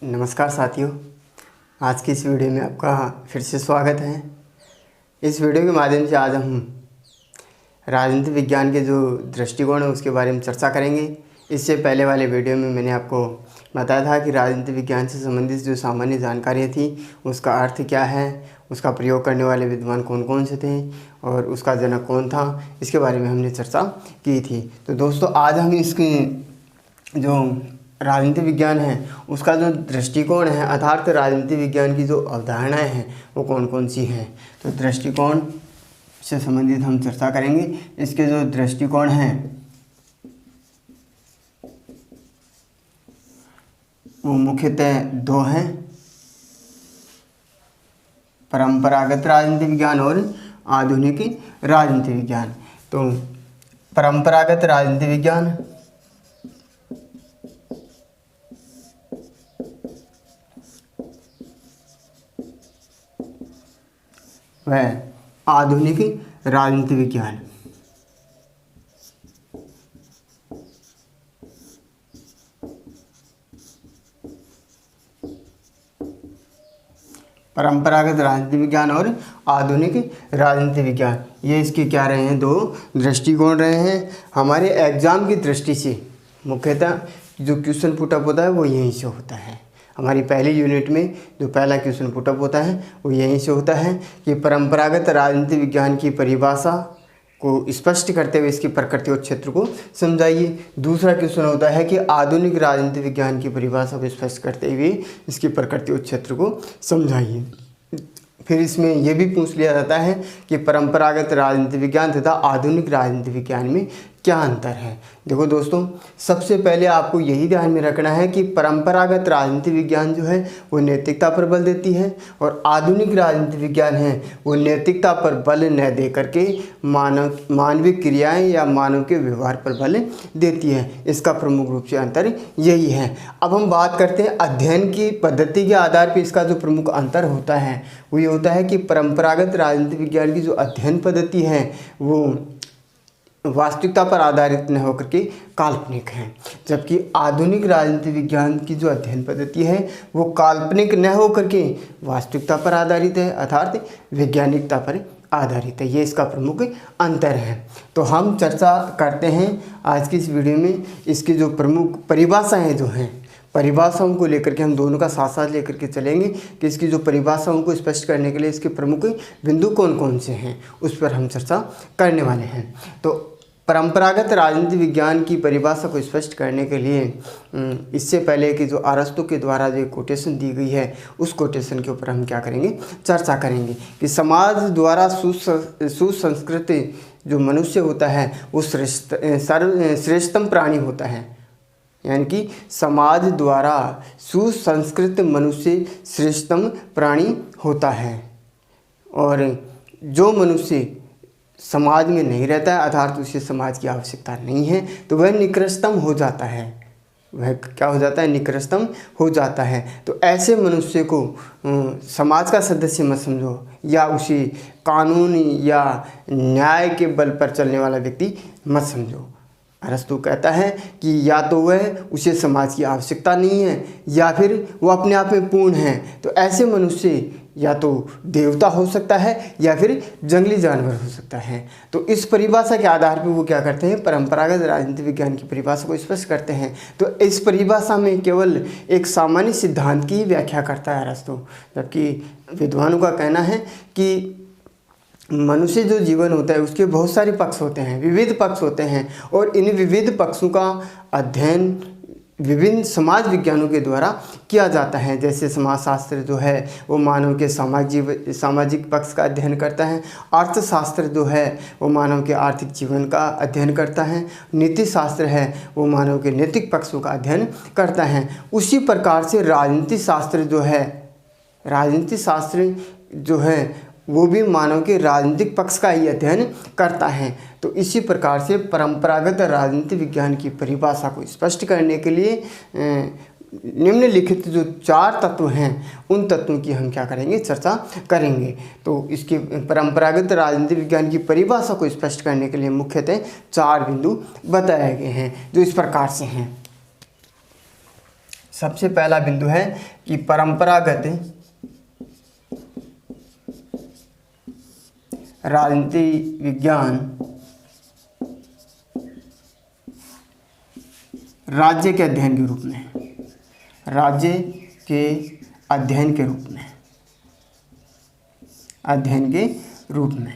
नमस्कार साथियों, आज की इस वीडियो में आपका फिर से स्वागत है। इस वीडियो के माध्यम से आज हम राजनीति विज्ञान के जो दृष्टिकोण है उसके बारे में चर्चा करेंगे। इससे पहले वाले वीडियो में मैंने आपको बताया था कि राजनीति विज्ञान से संबंधित जो सामान्य जानकारियाँ थी उसका अर्थ क्या है, उसका प्रयोग करने वाले विद्वान कौन कौन से थे और उसका जनक कौन था, इसके बारे में हमने चर्चा की थी। तो दोस्तों, आज हम इसकी जो राजनीति विज्ञान है उसका जो दृष्टिकोण है अर्थात राजनीति विज्ञान की जो अवधारणाएं हैं वो कौन कौन सी हैं, तो दृष्टिकोण से संबंधित हम चर्चा करेंगे। इसके जो दृष्टिकोण हैं वो मुख्यतः दो हैं, परंपरागत राजनीति विज्ञान और आधुनिक राजनीति विज्ञान। तो परंपरागत राजनीति विज्ञान वह आधुनिक राजनीति विज्ञान। परंपरागत राजनीति विज्ञान और आधुनिक राजनीति विज्ञान, ये इसके क्या रहे हैं, दो दृष्टिकोण रहे हैं। हमारे एग्जाम की दृष्टि से मुख्यतः जो क्वेश्चन पुटअप होता है वो यहीं से होता है। हमारी पहली यूनिट में जो पहला क्वेश्चन पुटअप होता है वो यहीं से होता है कि परंपरागत राजनीति विज्ञान की परिभाषा को स्पष्ट करते हुए इसकी प्रकृति और क्षेत्र को समझाइए। दूसरा क्वेश्चन होता है कि आधुनिक राजनीति विज्ञान की परिभाषा को स्पष्ट करते हुए इसकी प्रकृति और क्षेत्र को समझाइए। फिर इसमें यह भी पूछ लिया जाता है कि परंपरागत राजनीति विज्ञान तथा आधुनिक राजनीति विज्ञान में क्या अंतर है। देखो दोस्तों, सबसे पहले आपको यही ध्यान में रखना है कि परंपरागत राजनीति विज्ञान जो है वो नैतिकता पर बल देती है और आधुनिक राजनीति विज्ञान है वो नैतिकता पर बल न दे करके मानवीय क्रियाएं या मानव के व्यवहार पर बल देती है। इसका प्रमुख रूप से अंतर यही है। अब हम बात करते हैं अध्ययन की पद्धति के आधार पर इसका जो प्रमुख अंतर होता है वो ये होता है कि परंपरागत राजनीति विज्ञान की जो अध्ययन पद्धति है वो वास्तविकता पर आधारित न होकर के काल्पनिक है, जबकि आधुनिक राजनीति विज्ञान की जो अध्ययन पद्धति है वो काल्पनिक न होकर के वास्तविकता पर आधारित है अर्थात वैज्ञानिकता पर आधारित है। ये इसका प्रमुख अंतर है। तो हम चर्चा करते हैं आज की इस वीडियो में इसकी जो प्रमुख परिभाषाएँ जो हैं, परिभाषाओं को लेकर के हम दोनों का साथ साथ लेकर के चलेंगे कि इसकी जो परिभाषाओं को स्पष्ट करने के लिए इसके प्रमुख बिंदु कौन कौन से हैं उस पर हम चर्चा करने वाले हैं। तो परंपरागत राजनीति विज्ञान की परिभाषा को स्पष्ट करने के लिए इससे पहले कि जो अरस्तु के द्वारा जो कोटेशन दी गई है उस कोटेशन के ऊपर हम क्या करेंगे, चर्चा करेंगे कि समाज द्वारा सुसंस्कृत जो मनुष्य होता है वो श्रेष्ठतम प्राणी होता है, यानी कि समाज द्वारा सुसंस्कृत मनुष्य श्रेष्ठतम प्राणी होता है और जो मनुष्य समाज में नहीं रहता है अर्थात उसे समाज की आवश्यकता नहीं है तो वह निकृष्टतम हो जाता है। वह क्या हो जाता है, निकृष्टतम हो जाता है। तो ऐसे मनुष्य को समाज का सदस्य मत समझो या उसे कानून या न्याय के बल पर चलने वाला व्यक्ति मत समझो। अरस्तु कहता है कि या तो वह उसे समाज की आवश्यकता नहीं है या फिर वो अपने आप में पूर्ण है। तो ऐसे मनुष्य या तो देवता हो सकता है या फिर जंगली जानवर हो सकता है। तो इस परिभाषा के आधार पर वो क्या करते हैं, परंपरागत राजनीति विज्ञान की परिभाषा को स्पष्ट करते हैं। तो इस परिभाषा में केवल एक सामान्य सिद्धांत की व्याख्या करता है अरस्तु, जबकि विद्वानों का कहना है कि मनुष्य जो जीवन होता है उसके बहुत सारे पक्ष होते हैं, विविध पक्ष होते हैं और इन विविध पक्षों का अध्ययन विभिन्न समाज विज्ञानों के द्वारा किया जाता है। जैसे समाजशास्त्र जो है वो मानव के सामाजिक पक्ष का अध्ययन करता है, अर्थशास्त्र जो है वो मानव के आर्थिक जीवन का अध्ययन करता है, नीति शास्त्र है वो मानव के नैतिक पक्षों का अध्ययन करता है। उसी प्रकार से राजनीति शास्त्र जो है वो भी मानव के राजनीतिक पक्ष का ही अध्ययन करता है। तो इसी प्रकार से परंपरागत राजनीति विज्ञान की परिभाषा को स्पष्ट करने के लिए निम्नलिखित जो 4 तत्व हैं उन तत्वों की हम क्या करेंगे, चर्चा करेंगे। तो इसके परंपरागत राजनीति विज्ञान की परिभाषा को स्पष्ट करने के लिए मुख्यतः 4 बिंदु बताए गए हैं जो इस प्रकार से हैं। सबसे पहला बिंदु है कि परंपरागत राजनीति विज्ञान राज्य के अध्ययन के रूप में, राज्य के अध्ययन के रूप में, अध्ययन के रूप में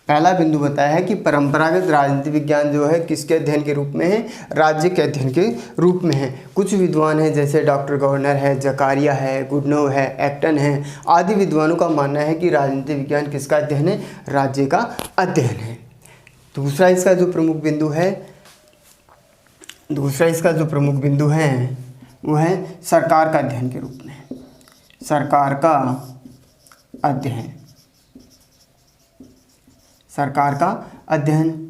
पहला बिंदु बताया है कि परंपरागत राजनीति विज्ञान जो है किसके अध्ययन के रूप में है, राज्य के अध्ययन के रूप में है। कुछ विद्वान हैं जैसे डॉक्टर गवर्नर है, जकारिया है, गुडनोव है, एक्टन है आदि विद्वानों का मानना है कि राजनीति विज्ञान किसका अध्ययन है, राज्य का अध्ययन है। दूसरा इसका जो प्रमुख बिंदु है वो है सरकार का अध्ययन के रूप में, सरकार का अध्ययन, सरकार का अध्ययन।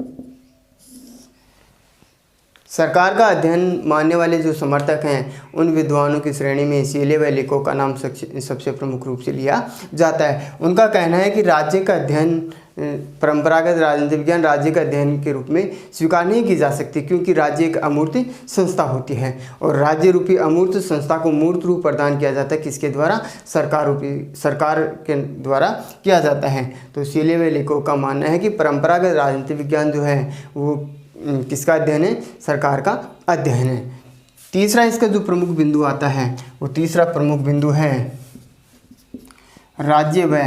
सरकार का अध्ययन मानने वाले जो समर्थक हैं उन विद्वानों की श्रेणी में सीले व लेको का नाम सबसे प्रमुख रूप से लिया जाता है। उनका कहना है कि राज्य का अध्ययन, परंपरागत राजनीति विज्ञान राज्य का अध्ययन के रूप में स्वीकार नहीं की जा सकती, क्योंकि राज्य एक अमूर्त संस्था होती है और राज्य रूपी अमूर्त संस्था को मूर्त रूप प्रदान किया जाता है किसके द्वारा, सरकार के द्वारा किया जाता है। तो सीले व लेको का मानना है कि परंपरागत राजनीति विज्ञान जो है वो किसका अध्ययन है, सरकार का अध्ययन है। तीसरा इसका जो प्रमुख बिंदु आता है वो तीसरा प्रमुख बिंदु है राज्य व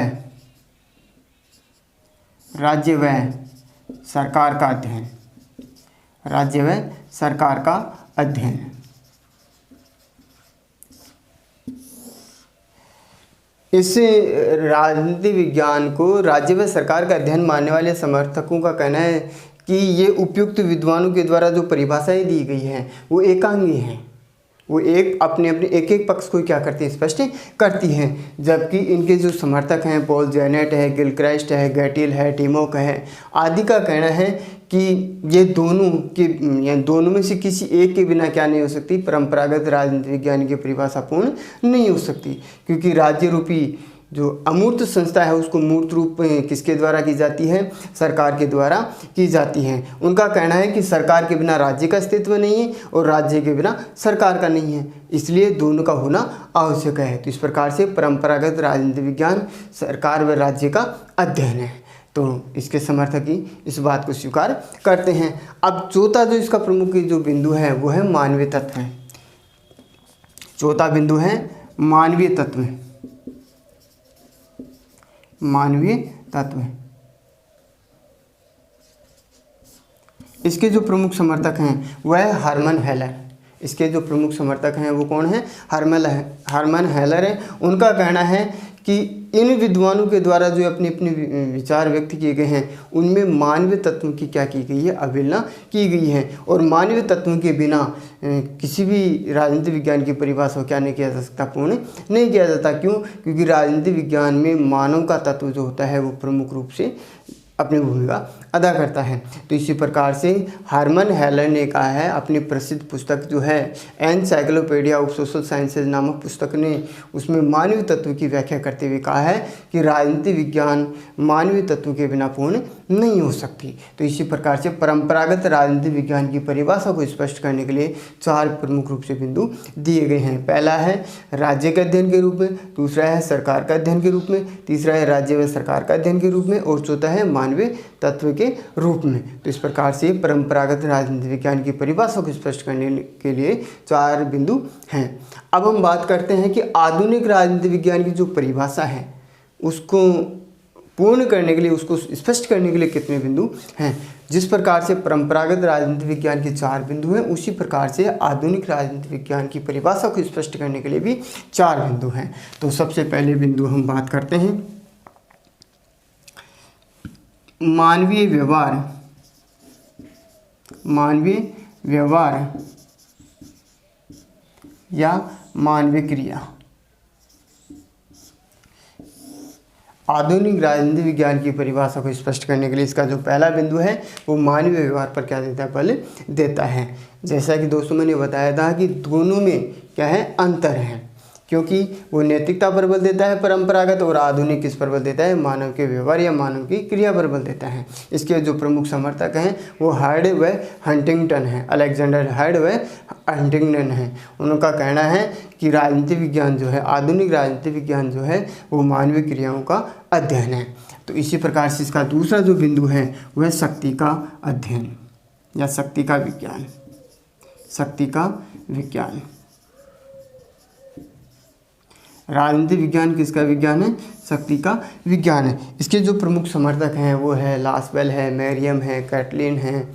सरकार का अध्ययन, राज्य व सरकार का अध्ययन। इस राजनीति विज्ञान को राज्य व सरकार का अध्ययन मानने वाले समर्थकों का कहना है कि ये उपयुक्त विद्वानों के द्वारा जो परिभाषाएं दी गई हैं वो एकांगी हैं, वो अपने एक पक्ष को क्या करती है, स्पष्ट करती हैं। जबकि इनके जो समर्थक हैं पॉल जेनेट है, गिलक्राइस्ट है, गैटिल है, टिमोक है आदि का कहना है कि ये दोनों में से किसी एक के बिना क्या नहीं हो सकती, परंपरागत राजनीति विज्ञान की परिभाषा पूर्ण नहीं हो सकती, क्योंकि राज्य रूपी जो अमूर्त संस्था है उसको मूर्त रूप किसके द्वारा की जाती है, सरकार के द्वारा की जाती है। उनका कहना है कि सरकार के बिना राज्य का अस्तित्व नहीं है और राज्य के बिना सरकार का नहीं है, इसलिए दोनों का होना आवश्यक है। तो इस प्रकार से परंपरागत राजनीति विज्ञान सरकार व राज्य का अध्ययन है। तो इसके समर्थक ही इस बात को स्वीकार करते हैं। अब चौथा जो इसका प्रमुख जो बिंदु है वो है मानवीय तत्व है। चौथा बिंदु है मानवीय तत्व, मानवीय तत्व। इसके जो प्रमुख समर्थक हैं वह है हरमन हेलर। इसके जो प्रमुख समर्थक हैं वो कौन है, हरमन हेलर है। उनका कहना है कि इन विद्वानों के द्वारा जो अपने अपने विचार व्यक्त किए गए हैं उनमें मानवीय तत्वों की क्या की गई है, अवहेलना की गई है। और मानवीय तत्वों के बिना किसी भी राजनीति विज्ञान की परिभाषा क्या नहीं किया जा सकता, पूर्ण नहीं किया जाता। क्यों? क्योंकि राजनीति विज्ञान में मानव का तत्व जो होता है वो प्रमुख रूप से अपनी भूमिका अदा करता है। तो इसी प्रकार से हरमन हेलर ने कहा है अपनी प्रसिद्ध पुस्तक जो है एनसाइक्लोपीडिया ऑफ सोशल साइंसेज नामक पुस्तक ने उसमें मानवीय तत्व की व्याख्या करते हुए कहा है कि राजनीति विज्ञान मानवीय तत्व के बिना पूर्ण नहीं हो सकती। तो इसी प्रकार से परंपरागत राजनीति विज्ञान की परिभाषा को स्पष्ट करने के लिए चार प्रमुख रूप से बिंदु दिए गए हैं। पहला है राज्य के अध्ययन के रूप में, दूसरा है सरकार का अध्ययन के रूप में, तीसरा है राज्य व सरकार का अध्ययन के रूप में और चौथा है मानवीय तत्व के रूप में। तो इस प्रकार से परंपरागत राजनीति विज्ञान की परिभाषा को स्पष्ट करने के लिए चार बिंदु हैं। अब हम बात करते हैं कि आधुनिक राजनीति विज्ञान की जो परिभाषा है उसको पूर्ण करने के लिए, उसको स्पष्ट करने के लिए कितने बिंदु हैं। जिस प्रकार से परंपरागत राजनीति विज्ञान के चार बिंदु हैं उसी प्रकार से आधुनिक राजनीति विज्ञान की परिभाषा को स्पष्ट करने के लिए भी चार बिंदु हैं। तो सबसे पहले बिंदु हम बात करते हैं मानवीय व्यवहार या मानवीय क्रिया। आधुनिक राजनीति विज्ञान की परिभाषा को स्पष्ट करने के लिए इसका जो पहला बिंदु है वो मानवीय व्यवहार पर क्या देता है, बल देता है। जैसा कि दोस्तों मैंने बताया था कि दोनों में क्या है, अंतर है। क्योंकि वो नैतिकता पर बल देता है परंपरागत, और आधुनिक किस पर बल देता है, मानव के व्यवहार या मानव की क्रिया पर बल देता है। इसके जो प्रमुख समर्थक हैं वो हार्ड व हंटिंगटन है, अलेक्जेंडर हार्ड व हंटिंगटन है। उनका कहना है कि राजनीति विज्ञान जो है, आधुनिक राजनीति विज्ञान जो है वो मानवीय क्रियाओं का अध्ययन है। तो इसी प्रकार से इसका दूसरा जो बिंदु है वह शक्ति का अध्ययन या शक्ति का विज्ञान, शक्ति का विज्ञान। राजनीति विज्ञान किसका विज्ञान है, शक्ति का विज्ञान है। इसके जो प्रमुख समर्थक हैं वो है लासवेल है, मैरियम है, कैटलिन है,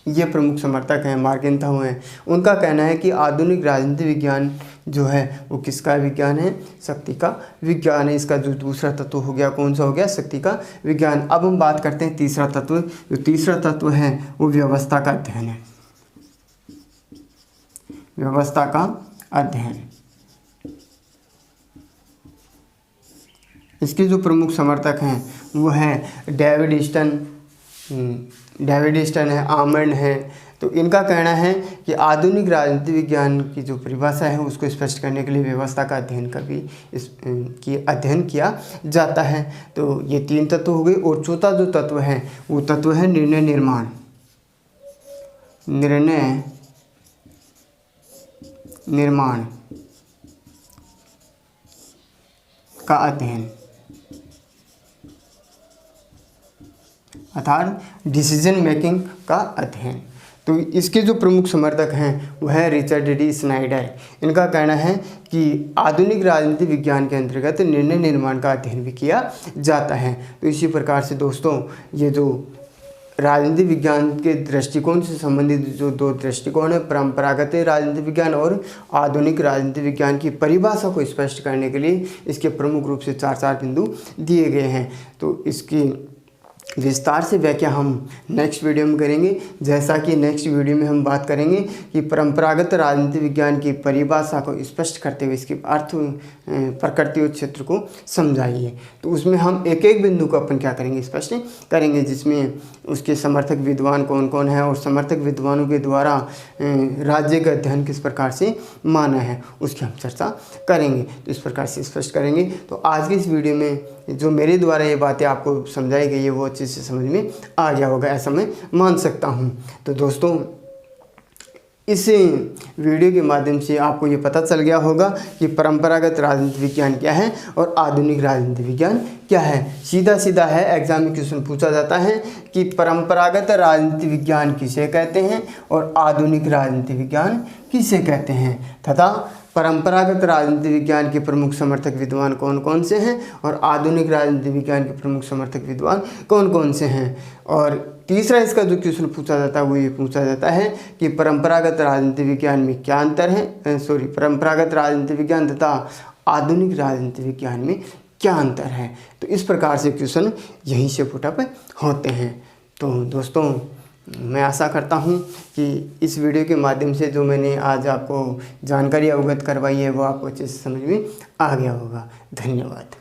ये प्रमुख समर्थक हैं, मार्केंथाउ हैं। उनका कहना है कि आधुनिक राजनीति विज्ञान जो है वो किसका विज्ञान है, शक्ति का विज्ञान है। इसका जो दूसरा तत्व हो गया, कौन सा हो गया, शक्ति का विज्ञान। अब हम बात करते हैं तीसरा तत्व। जो तीसरा तत्व है वो व्यवस्था का अध्ययन है, व्यवस्था का अध्ययन। इसके जो प्रमुख समर्थक हैं वो हैं डेविड स्टन है, आमंड है। तो इनका कहना है कि आधुनिक राजनीति विज्ञान की जो परिभाषा है उसको स्पष्ट करने के लिए व्यवस्था का अध्ययन का भी अध्ययन किया जाता है। तो ये तीन तत्व हो गए। और चौथा जो तत्व है वो तत्व है निर्णय निर्माण, निर्णय निर्माण का अध्ययन, अर्थात डिसीजन मेकिंग का अध्ययन। तो इसके जो प्रमुख समर्थक हैं वह है रिचर्ड डी स्नाइडर। इनका कहना है कि आधुनिक राजनीति विज्ञान के अंतर्गत निर्णय निर्माण का अध्ययन भी किया जाता है। तो इसी प्रकार से दोस्तों ये जो राजनीति विज्ञान के दृष्टिकोण से संबंधित जो दो दृष्टिकोण है, परंपरागत राजनीति विज्ञान और आधुनिक राजनीति विज्ञान की परिभाषा को स्पष्ट करने के लिए इसके प्रमुख रूप से चार बिंदु दिए गए हैं। तो इसकी विस्तार से व्याख्या हम नेक्स्ट वीडियो में करेंगे। जैसा कि नेक्स्ट वीडियो में हम बात करेंगे कि परंपरागत राजनीति विज्ञान की परिभाषा को स्पष्ट करते हुए इसके अर्थ, प्रकृति और क्षेत्र को समझाइए। तो उसमें हम एक एक बिंदु को अपन क्या करेंगे, स्पष्ट करेंगे, जिसमें उसके समर्थक विद्वान कौन कौन है और समर्थक विद्वानों के द्वारा राज्य का अध्ययन किस प्रकार से माना है उसकी हम चर्चा करेंगे। तो इस प्रकार से स्पष्ट करेंगे। तो आज की इस वीडियो में जो मेरे द्वारा ये बातें आपको समझाई गई है वो अच्छे से समझ में आ गया होगा, ऐसा मैं मान सकता हूँ। तो दोस्तों इस वीडियो के माध्यम से आपको ये पता चल गया होगा कि परंपरागत राजनीति विज्ञान क्या है और आधुनिक राजनीति विज्ञान क्या है। सीधा सीधा है, एग्जाम में क्वेश्चन पूछा जाता है कि परंपरागत राजनीति विज्ञान किसे कहते हैं और आधुनिक राजनीति विज्ञान किसे कहते हैं, तथा परंपरागत राजनीति विज्ञान के प्रमुख समर्थक विद्वान कौन कौन से हैं और आधुनिक राजनीति विज्ञान के प्रमुख समर्थक विद्वान कौन कौन से हैं। और तीसरा इसका जो क्वेश्चन पूछा जाता है वो ये पूछा जाता है कि परंपरागत राजनीति विज्ञान में क्या अंतर है, परंपरागत राजनीति विज्ञान तथा आधुनिक राजनीति विज्ञान में क्या अंतर है। तो इस प्रकार से क्वेश्चन यहीं से पुटअप होते हैं। तो दोस्तों मैं आशा करता हूँ कि इस वीडियो के माध्यम से जो मैंने आज आपको जानकारी अवगत करवाई है वो आपको अच्छे से समझ में आ गया होगा। धन्यवाद।